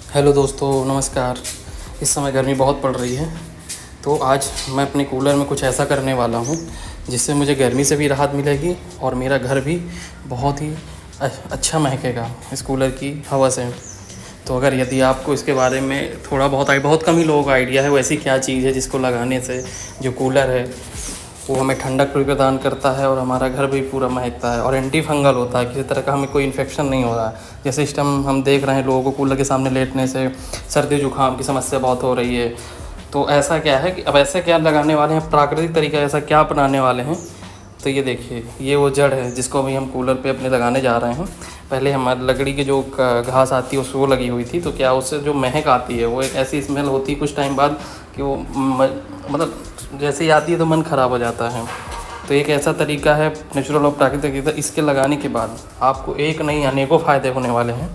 Hello दोस्तों, नमस्कार। इस समय गर्मी बहुत पड़ रही है, तो आज मैं अपने कूलर में कुछ ऐसा करने वाला हूँ जिससे मुझे गर्मी से भी राहत मिलेगी और मेरा घर भी बहुत ही अच्छा महकेगा इस कूलर की हवा से। तो अगर यदि आपको इसके बारे में थोड़ा बहुत कम ही लोगों को आइडिया है, वो ऐसी क्या चीज़ है जिसको लगाने से जो कूलर है वो हमें ठंडक भी प्रदान करता है और हमारा घर भी पूरा महकता है और एंटी फंगल होता है, किसी तरह का हमें कोई इन्फेक्शन नहीं हो रहा है। जैसे इस टाइम हम देख रहे हैं लोगों को कूलर के सामने लेटने से सर्दी जुकाम की समस्या बहुत हो रही है। तो ऐसा क्या है कि अब ऐसा क्या लगाने वाले हैं, प्राकृतिक तरीका ऐसा क्या अपनाने वाले हैं। तो ये देखिए, ये वो जड़ है जिसको अभी हम कूलर पे अपने लगाने जा रहे हैं। पहले हमारी लकड़ी की जो घास आती है उसको लगी हुई थी, तो क्या उससे जो महक आती है वो एक ऐसी स्मेल होती है कुछ टाइम बाद कि वो मतलब जैसे ही आती है तो मन ख़राब हो जाता है। तो एक ऐसा तरीका है नेचुरल और प्राकृतिक तरीका, इसके लगाने के बाद आपको एक नहीं अनेकों फ़ायदे होने वाले हैं।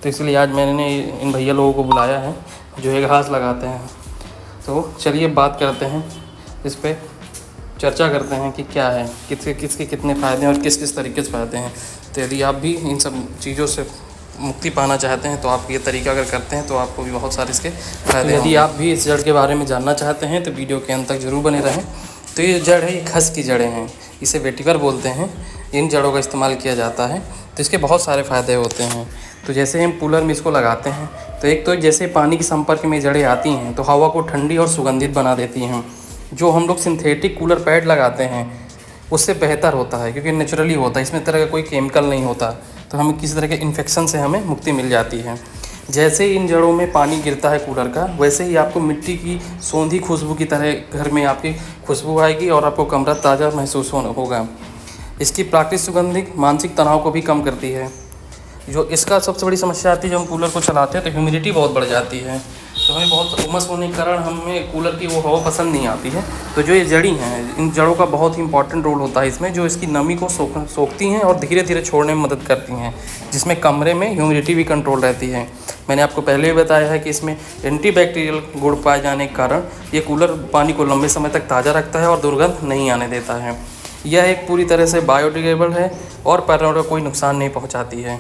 तो इसलिए आज मैंने इन भैया लोगों को बुलाया है जो ये घास लगाते हैं। तो चलिए बात करते हैं, इस पर चर्चा करते हैं कि क्या है, किसके कितने फ़ायदे हैं और किस किस तरीके से फ़ायदे हैं। तो यदि आप भी इन सब चीज़ों से मुक्ति पाना चाहते हैं तो आप ये तरीका अगर करते हैं तो आपको भी बहुत सारे इसके फ़ायदे। यदि आप भी इस जड़ के बारे में जानना चाहते हैं तो वीडियो के अंत तक ज़रूर बने रहें। तो ये जड़ है, ये खस की जड़ें हैं, इसे वेटिवर बोलते हैं। इन जड़ों का इस्तेमाल किया जाता है तो इसके बहुत सारे फ़ायदे होते हैं। तो जैसे हम कूलर में इसको लगाते हैं तो एक तो जैसे पानी के संपर्क में जड़ें आती हैं तो हवा को ठंडी और सुगंधित बना देती हैं। जो हम लोग सिंथेटिक कूलर पैड लगाते हैं उससे बेहतर होता है क्योंकि नेचुरली होता है, इसमें तरह का कोई केमिकल नहीं होता। तो हमें किसी तरह के इन्फेक्शन से हमें मुक्ति मिल जाती है। जैसे इन जड़ों में पानी गिरता है कूलर का, वैसे ही आपको मिट्टी की सौंधी खुशबू की तरह घर में आपकी खुशबू आएगी और आपको कमरा ताज़ा महसूस होगा। इसकी प्राकृतिक सुगंधित मानसिक तनाव को भी कम करती है। जो इसका सबसे बड़ी समस्या आती है, जब हम कूलर को चलाते हैं तो ह्यूमिडिटी बहुत बढ़ जाती है, तो हमें बहुत उमस होने के कारण हमें कूलर की वो हवा पसंद नहीं आती है। तो जो ये जड़ी हैं, इन जड़ों का बहुत ही इंपॉर्टेंट रोल होता है इसमें, जो इसकी नमी को सोखती हैं और धीरे धीरे छोड़ने में मदद करती हैं, जिसमें कमरे में ह्यूमिडिटी भी कंट्रोल रहती है। मैंने आपको पहले भी बताया है कि इसमें एंटीबैक्टीरियल गुण पाए जाने के कारण ये कूलर पानी को लंबे समय तक ताज़ा रखता है और दुर्गंध नहीं आने देता है। यह एक पूरी तरह से बायोडिग्रेडेबल है और पर्यावरण को कोई नुकसान नहीं पहुँचाती है।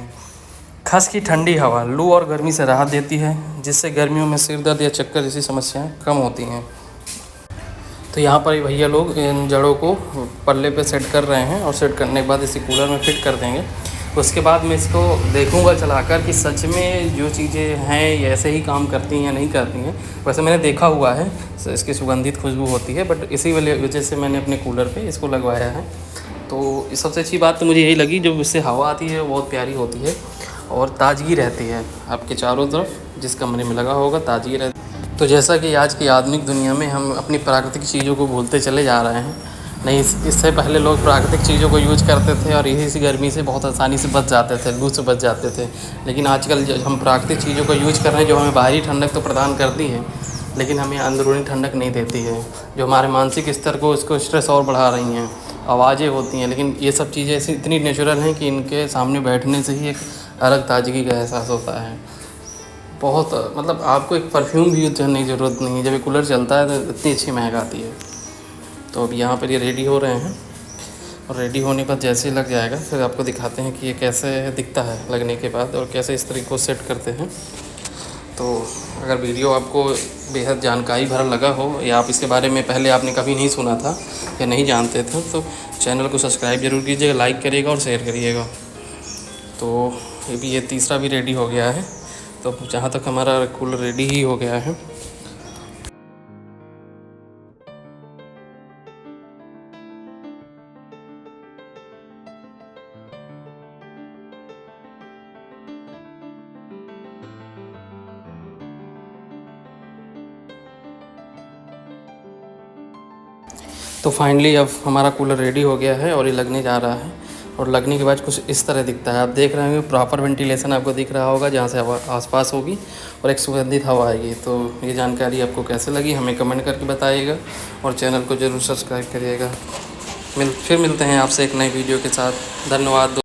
खस की ठंडी हवा लू और गर्मी से राहत देती है, जिससे गर्मियों में सिर दर्द या चक्कर जैसी समस्याएं कम होती हैं। तो यहाँ पर भैया लोग इन जड़ों को पल्ले पे सेट कर रहे हैं और सेट करने के बाद इसे कूलर में फिट कर देंगे। उसके बाद मैं इसको देखूंगा चलाकर कि सच में जो चीज़ें हैं ये ऐसे ही काम करती हैं या नहीं करती हैं। वैसे मैंने देखा हुआ है, इसकी सुगंधित खुशबू होती है, बट इसी वजह से मैंने अपने कूलर पे इसको लगवाया है। तो सबसे अच्छी बात तो मुझे यही लगी, जो इससे हवा आती है वो बहुत प्यारी होती है और ताज़गी रहती है आपके चारों तरफ, जिस कमरे में लगा होगा ताज़गी रहती है। तो जैसा कि आज की आधुनिक दुनिया में हम अपनी प्राकृतिक चीज़ों को भूलते चले जा रहे हैं। नहीं, इससे पहले लोग प्राकृतिक चीज़ों को यूज करते थे और इसी गर्मी से बहुत आसानी से बच जाते थे, लू से बच जाते थे। लेकिन आजकल हम प्राकृतिक चीज़ों को यूज कर रहे हैं जो हमें बाहरी ठंडक तो प्रदान करती है लेकिन हमें अंदरूनी ठंडक नहीं देती है, जो हमारे मानसिक स्तर को इसको स्ट्रेस और बढ़ा रही हैं। आवाज़ें होती हैं, लेकिन ये सब चीज़ें ऐसी इतनी नेचुरल हैं कि इनके सामने बैठने से ही एक अलग ताजगी का एहसास होता है। बहुत मतलब आपको एक परफ्यूम भी यूज करने की ज़रूरत नहीं है, जब ये कूलर चलता है तो इतनी अच्छी महक आती है। तो अब यहाँ पर ये रेडी हो रहे हैं और रेडी होने के बाद जैसे ही लग जाएगा फिर आपको दिखाते हैं कि ये कैसे दिखता है लगने के बाद और कैसे इस तरीके को सेट करते हैं। तो अगर वीडियो आपको बेहद जानकारी भरा लगा हो या आप इसके बारे में पहले आपने कभी नहीं सुना था या नहीं जानते थे तो चैनल को सब्सक्राइब ज़रूर कीजिएगा, लाइक करिएगा और शेयर करिएगा। तो ये तीसरा भी रेडी हो गया है, तो जहाँ तक हमारा कूलर रेडी ही हो गया है। तो फाइनली अब हमारा कूलर रेडी हो गया है और ये लगने जा रहा है और लगने के बाद कुछ इस तरह दिखता है। आप देख रहे होंगे प्रॉपर वेंटिलेशन आपको दिख रहा होगा, जहाँ से हवा आसपास होगी और एक सुगंधित हवा आएगी। तो ये जानकारी आपको कैसे लगी हमें कमेंट करके बताइएगा और चैनल को ज़रूर सब्सक्राइब करिएगा। फिर मिलते हैं आपसे एक नई वीडियो के साथ। धन्यवाद।